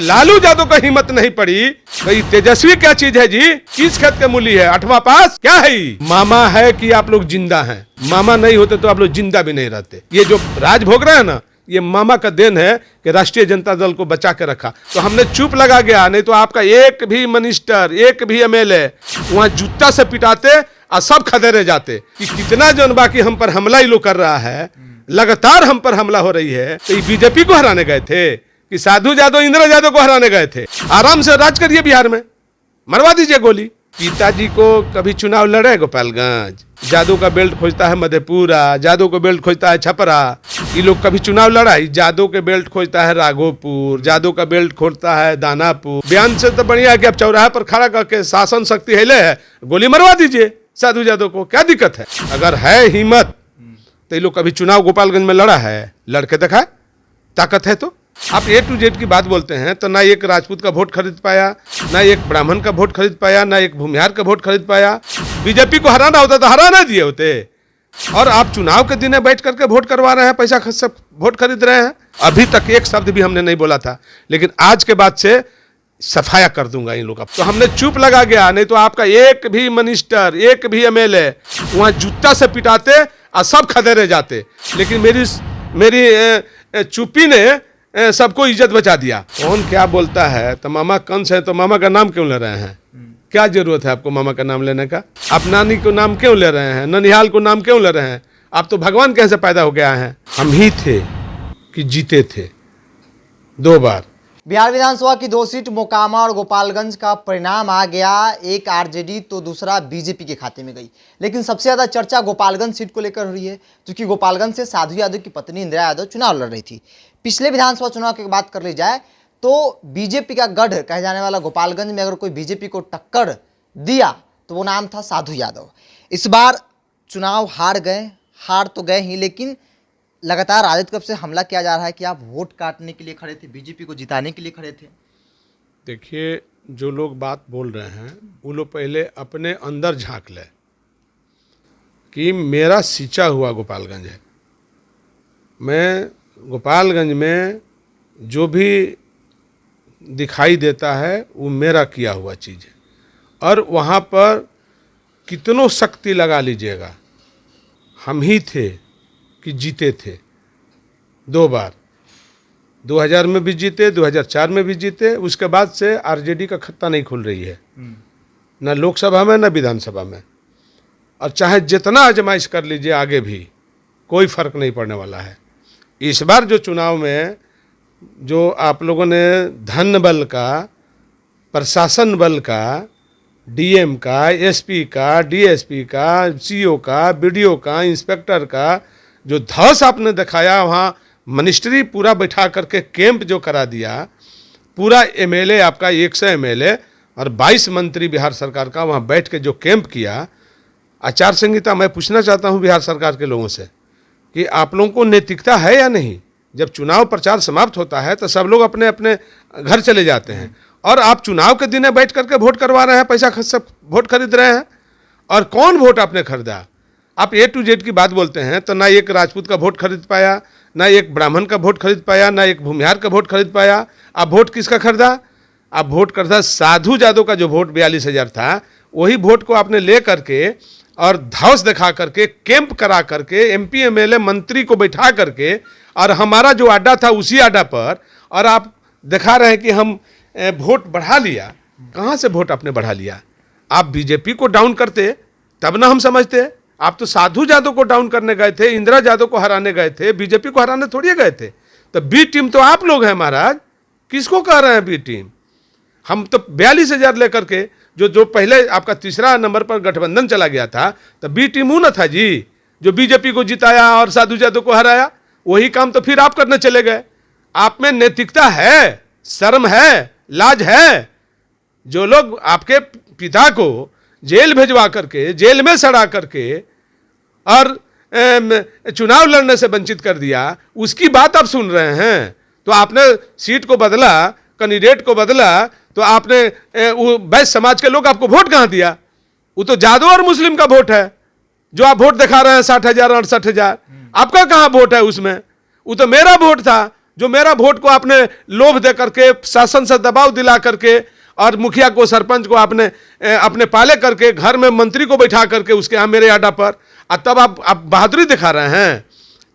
लालू यादव का हिम्मत नहीं पड़ी भाई, तेजस्वी क्या चीज है जी, किस खेत के मूली है, 8वां पास क्या है? मामा है कि आप लोग जिंदा हैं? मामा नहीं होते तो आप लोग जिंदा भी नहीं रहते। ये जो राज भोग रहे हैं ना, ये मामा का देन है कि राष्ट्रीय जनता दल को बचा के रखा। तो हमने चुप लगा गया, नहीं तो आपका एक भी मिनिस्टर, एक भी एमएलए वहां जूता से पिटाते और सब खदेरे जाते कि कितना जन बाकी हम पर हमला ही लोग कर रहा है, लगातार हम पर हमला हो रही है। तो ये बीजेपी को हराने गए थे कि साधु यादव, इंदिरा यादव को हराने गए थे? आराम से राज करिए बिहार में, मरवा दीजिए गोली। पिताजी को कभी चुनाव लड़े गोपालगंज? जादू का बेल्ट खोजता है मधेपुरा, जादू का बेल्ट खोजता है छपरा। ये लोग कभी चुनाव लड़ा? जादू के बेल्ट खोजता है राघोपुर, जादू का बेल्ट खोजता है दानापुर। बयान से तो बढ़िया है कि अब चौराहे पर खड़ा करके शासन शक्ति हिले है, गोली मरवा दीजिए साधु यादव को, क्या दिक्कत है? अगर है हिम्मत तो ये लोग कभी चुनाव गोपालगंज में लड़ा है? लड़के दिखाए, ताकत है तो। आप A to Z की बात बोलते हैं तो ना एक राजपूत का वोट खरीद पाया, ना एक ब्राह्मण का वोट खरीद पाया, ना एक भूमिहार का वोट खरीद पाया। बीजेपी को हराना होता तो हराना दिए होते। और आप चुनाव के दिन बैठ करके वोट करवा रहे हैं, पैसा सब वोट खरीद रहे हैं। अभी तक एक शब्द भी हमने नहीं बोला था, लेकिन आज के बाद से सफाया कर दूंगा इन लोग का। तो हमने चुप लगा गया, नहीं तो आपका एक भी मिनिस्टर, एक भी एमएलए वहां जूता से पिटाते और सब खदेरे जाते। लेकिन मेरी चुप्पी ने सबको इज्जत बचा दिया। कौन क्या बोलता है तो मामा कंस है, तो मामा का नाम क्यों ले रहे हैं? क्या जरूरत है आपको मामा का नाम लेने का? आप नानी को नाम क्यों ले रहे हैं? ननिहाल को नाम क्यों ले रहे हैं? आप तो भगवान कैसे पैदा हो गया है? हम ही थे कि जीते थे 2 बार। बिहार विधानसभा की 2 सीट मोकामा और गोपालगंज का परिणाम आ गया। एक आरजेडी तो दूसरा बीजेपी के खाते में गई। लेकिन सबसे ज्यादा चर्चा गोपालगंज सीट को लेकर हो रही है, क्योंकि गोपालगंज से साधु यादव की पत्नी इंदिरा यादव चुनाव लड़ रही थी। पिछले विधानसभा चुनाव की बात कर ली जाए तो बीजेपी का गढ़ कहे जाने वाला गोपालगंज में अगर कोई बीजेपी को टक्कर दिया तो वो नाम था साधु यादव। इस बार चुनाव हार गए, हार तो गए ही, लेकिन लगातार राजद से हमला किया जा रहा है कि आप वोट काटने के लिए खड़े थे, बीजेपी को जिताने के लिए खड़े थे। देखिए, जो लोग बात बोल रहे हैं वो लोग पहले अपने अंदर झांक ले कि मेरा सींचा हुआ गोपालगंज है। मैं गोपालगंज में जो भी दिखाई देता है वो मेरा किया हुआ चीज़ है। और वहाँ पर कितनों शक्ति लगा लीजिएगा, हम ही थे कि जीते थे 2 बार। 2000 में भी जीते, 2004 में भी जीते। उसके बाद से आरजेडी का खत्ता नहीं खुल रही है, ना लोकसभा में ना विधानसभा में। और चाहे जितना आजमाइश कर लीजिए आगे भी कोई फर्क नहीं पड़ने वाला है। इस बार जो चुनाव में जो आप लोगों ने धन बल का, प्रशासन बल का, डीएम का, एसपी का, डीएसपी का, सीओ का, बीडीओ का, इंस्पेक्टर का जो धौस आपने दिखाया, वहाँ मिनिस्ट्री पूरा बैठा करके कैंप जो करा दिया, पूरा एमएलए आपका 100 एमएलए और 22 मंत्री बिहार सरकार का वहाँ बैठ के जो कैंप किया। आचार संहिता मैं पूछना चाहता हूँ बिहार सरकार के लोगों से कि आप लोगों को नैतिकता है या नहीं? जब चुनाव प्रचार समाप्त होता है तो सब लोग अपने अपने घर चले जाते हैं, और आप चुनाव के दिन बैठ करके वोट करवा रहे हैं, पैसा सब वोट खरीद रहे हैं। और कौन वोट आपने खरीदा? आप A to Z की बात बोलते हैं तो ना एक राजपूत का वोट खरीद पाया, ना एक ब्राह्मण का वोट खरीद पाया, ना एक भूमिहार का वोट खरीद पाया। आप वोट किसका खरीदा? आप वोट खरीदा साधु यादव का जो वोट 42,000 था, वही वोट को आपने ले करके और धौस दिखा करके कैंप करा करके एमपी एमएलए मंत्री को बैठा करके, और हमारा जो अड्डा था उसी अड्डा पर, और आप दिखा रहे हैं कि हम वोट बढ़ा लिया। कहाँ से वोट आपने बढ़ा लिया? आप बीजेपी को डाउन करते तब ना हम समझते। आप तो साधु यादव को डाउन करने गए थे, इंदिरा यादव को हराने गए थे, बीजेपी को हराने थोड़ी गए थे। तो बी टीम तो आप लोग हैं महाराज। किसको कह रहे हैं बी टीम? हम तो 42,000 लेकर के जो पहले आपका तीसरा नंबर पर गठबंधन चला गया था, तो बी टीम वो न था जी जो बीजेपी को जिताया और साधु यादव को हराया। वही काम तो फिर आप करने चले गए। आप में नैतिकता है, शर्म है, लाज है? जो लोग आपके पिता को जेल भेजवा करके, जेल में सड़ा करके और चुनाव लड़ने से वंचित कर दिया, उसकी बात आप सुन रहे हैं। तो आपने सीट को बदला, कैंडिडेट को बदला, तो आपने वैश्य समाज के लोग आपको वोट कहाँ दिया? वो तो जादव और मुस्लिम का वोट है जो आप वोट दिखा रहे हैं 60,000 68,000। आपका कहाँ वोट है उसमें? वो तो मेरा वोट था जो मेरा वोट को आपने लोभ दे करके, शासन से दबाव दिला करके, और मुखिया को, सरपंच को आपने अपने पाले करके, घर में मंत्री को बैठा करके उसके यहाँ मेरे अड्डा पर, और तब आप बहादुरी दिखा रहे हैं।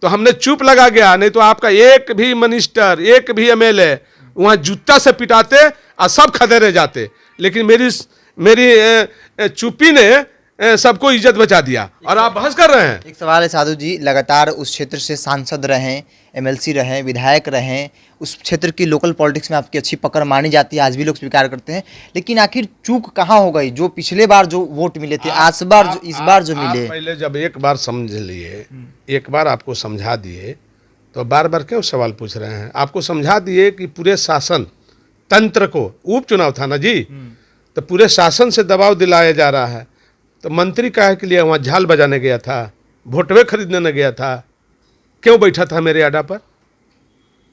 तो हमने चुप लगा गया, नहीं तो आपका एक भी मिनिस्टर, एक भी एमएलए वहाँ जूता से पिटाते और सब खदेरे जाते। लेकिन मेरी चुप्पी ने सबको इज्जत बचा दिया, और आप बहस कर रहे हैं। एक सवाल है साधु जी, लगातार उस क्षेत्र से सांसद रहें, एमएलसी रहें, विधायक रहें, उस क्षेत्र की लोकल पॉलिटिक्स में आपकी अच्छी पकड़ मानी जाती है, आज भी लोग स्वीकार करते हैं, लेकिन आखिर चूक कहाँ हो गई? जो पिछले बार जो वोट मिले थे, इस बार जो मिले। पहले जब एक बार समझ लिए, एक बार आपको समझा दिए, तो बार बार क्यों सवाल पूछ रहे हैं? आपको समझा दिए कि पूरे शासन तंत्र को, उपचुनाव था ना जी, तो पूरे शासन से दबाव दिलाया जा रहा है। तो मंत्री काहे के लिए वहाँ झाल बजाने गया था, वोटवे खरीदने न गया था? क्यों बैठा था मेरे अड्डा पर?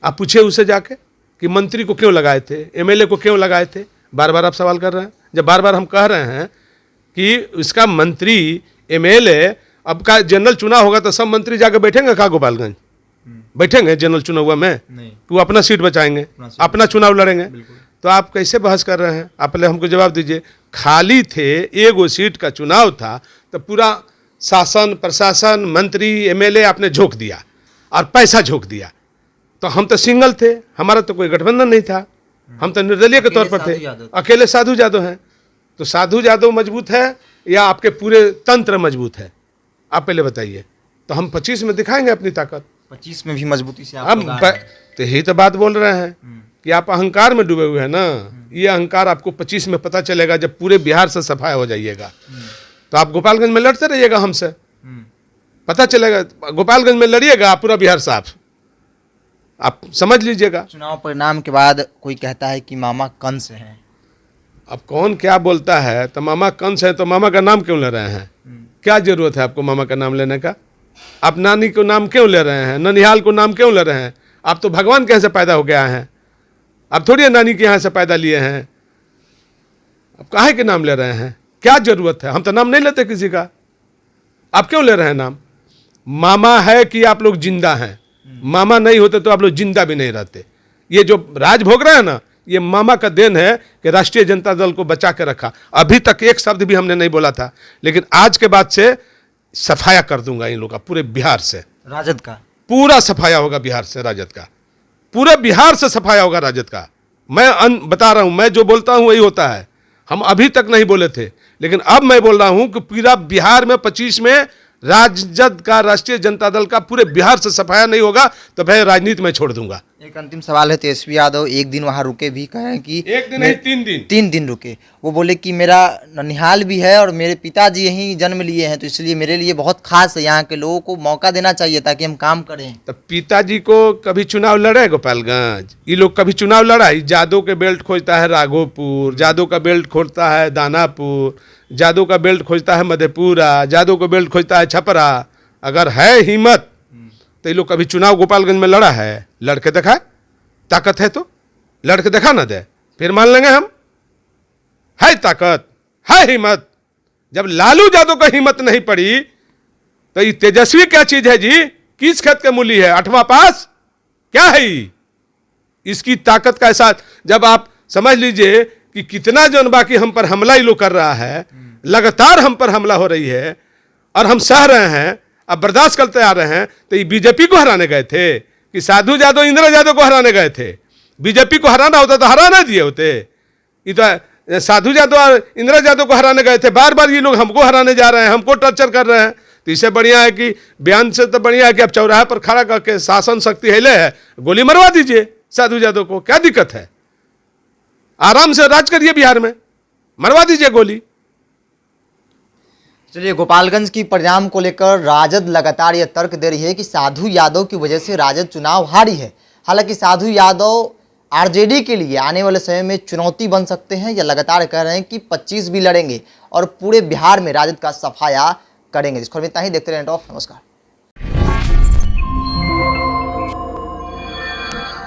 आप पूछे उसे जाके कि मंत्री को क्यों लगाए थे, एमएलए को क्यों लगाए थे? बार बार आप सवाल कर रहे हैं। जब बार बार हम कह रहे हैं कि इसका मंत्री, एमएलए, अब का जनरल चुनाव होगा तो सब मंत्री जाके बैठेंगे का गोपालगंज? बैठेंगे जनरल चुनाव में? वो अपना सीट बचाएंगे, अपना चुनाव लड़ेंगे। तो आप कैसे बहस कर रहे हैं? आप पहले हमको जवाब दीजिए। खाली थे, एगो सीट का चुनाव था, तो पूरा शासन, प्रशासन, मंत्री, एमएलए आपने झोंक दिया और पैसा झोंक दिया। तो हम तो सिंगल थे, हमारा तो कोई गठबंधन नहीं था, हम तो निर्दलीय के तौर पर थे, अकेले साधु यादव हैं। तो साधु यादव मजबूत है या आपके पूरे तंत्र मजबूत है? आप पहले बताइए। तो हम 25 में दिखाएंगे अपनी ताकत। 25 में भी मजबूती से आप हम लगा रहे हैं। तो यही तो बात बोल रहे हैं कि आप अहंकार में डूबे हुए हैं ना। ये अहंकार आपको 25 में पता चलेगा, जब पूरे बिहार से सफाया हो जाइएगा। तो आप गोपालगंज में लड़ते रहिएगा हमसे, पता चलेगा। गोपालगंज में लड़िएगा, पूरा बिहार साफ, आप समझ लीजिएगा। चुनाव परिणाम के बाद कोई कहता है कि मामा कंस हैं। अब कौन क्या बोलता है? तो मामा कंस है, तो मामा का नाम क्यों ले रहे हैं? क्या जरूरत है आपको मामा का नाम लेने का? आप नानी को नाम क्यों ले रहे हैं? ननिहाल को नाम क्यों ले रहे हैं? आप तो भगवान के यहाँ से पैदा हो गया हैं, आप थोड़ी नानी के यहाँ से पैदा लिए हैं। आप काहे के नाम ले रहे हैं? क्या जरूरत है? हम तो नाम नहीं लेते किसी का, आप क्यों ले रहे हैं नाम? मामा है कि आप लोग जिंदा हैं। मामा नहीं होते तो आप लोग जिंदा भी नहीं रहते। ये जो राज भोग रहे हैं ना, ये मामा का देन है कि राष्ट्रीय जनता दल को बचा के रखा। अभी तक एक शब्द भी हमने नहीं बोला था, लेकिन आज के बाद से सफाया कर दूंगा इन लोगों का, पूरे बिहार से। राजद का पूरा सफाया होगा बिहार से, राजद का पूरे बिहार से सफाया होगा राजद का। मैं बता रहा हूं, मैं जो बोलता हूं वही होता है। हम अभी तक नहीं बोले थे, लेकिन अब मैं बोल रहा हूं कि पूरा बिहार में 25 में राजद का, राष्ट्रीय जनता दल का पूरे बिहार से सफाया नहीं होगा तो मैं राजनीति में छोड़ दूंगा। एक अंतिम सवाल है, तेजस्वी यादव एक दिन वहां रुके भी, कहें कि एक दिन नहीं, 3 दिन, 3 दिन रुके। वो बोले कि मेरा ननिहाल भी है और मेरे पिताजी यहीं जन्म लिए हैं, तो इसलिए मेरे लिए बहुत खास है, यहाँ के लोगों को मौका देना चाहिए ताकि हम काम करें। तो पिताजी को कभी चुनाव लड़े गोपालगंज? ये लोग कभी चुनाव लड़ा? जादव के बेल्ट खोजता है राघोपुर, जादव का बेल्ट खोजता है दानापुर, जादव का बेल्ट खोजता है मधेपुरा, जादव का बेल्ट खोजता है छपरा। अगर है हिम्मत तो ये लोग कभी चुनाव गोपालगंज में लड़ा है? लड़के दिखाए, ताकत है तो लड़के दिखा ना दे, फिर मान लेंगे हम। है ताकत, है हिम्मत। जब लालू यादव का हिम्मत नहीं पड़ी तो ये तेजस्वी क्या चीज है जी? किस खेत के मूली है? 8वां पास क्या है? इसकी ताकत का एहसास जब आप समझ लीजिए कि कितना जन बाकी हम पर हमला ही लोग कर रहा है, लगातार हम पर हमला हो रही है और हम सह रहे हैं, अब बर्दाश्त करते आ रहे हैं। तो ये बीजेपी को हराने गए थे कि साधु यादव, इंदिरा यादव को हराने गए थे? बीजेपी को हराना होता तो हराना दिए होते। ये तो साधु यादव और इंदिरा यादव को हराने गए थे। बार बार ये लोग हमको हराने जा रहे हैं, हमको टॉर्चर कर रहे हैं। तो इससे बढ़िया है कि बयान से तो बढ़िया है कि आप चौराहे पर खड़ा करके शासन शक्ति हिले है, गोली मरवा दीजिए साधु यादव को, क्या दिक्कत है? आराम से राज करिए बिहार में, मरवा दीजिए गोली। चलिए, गोपालगंज की परिणाम को लेकर राजद लगातार यह तर्क दे रही है कि साधु यादव की वजह से राजद चुनाव हारी है। हालांकि साधु यादव आरजेडी के लिए आने वाले समय में चुनौती बन सकते हैं, या लगातार कह रहे हैं कि 25 भी लड़ेंगे और पूरे बिहार में राजद का सफाया करेंगे। इस खबर में इतना ही, देखते रहें टॉप। नमस्कार।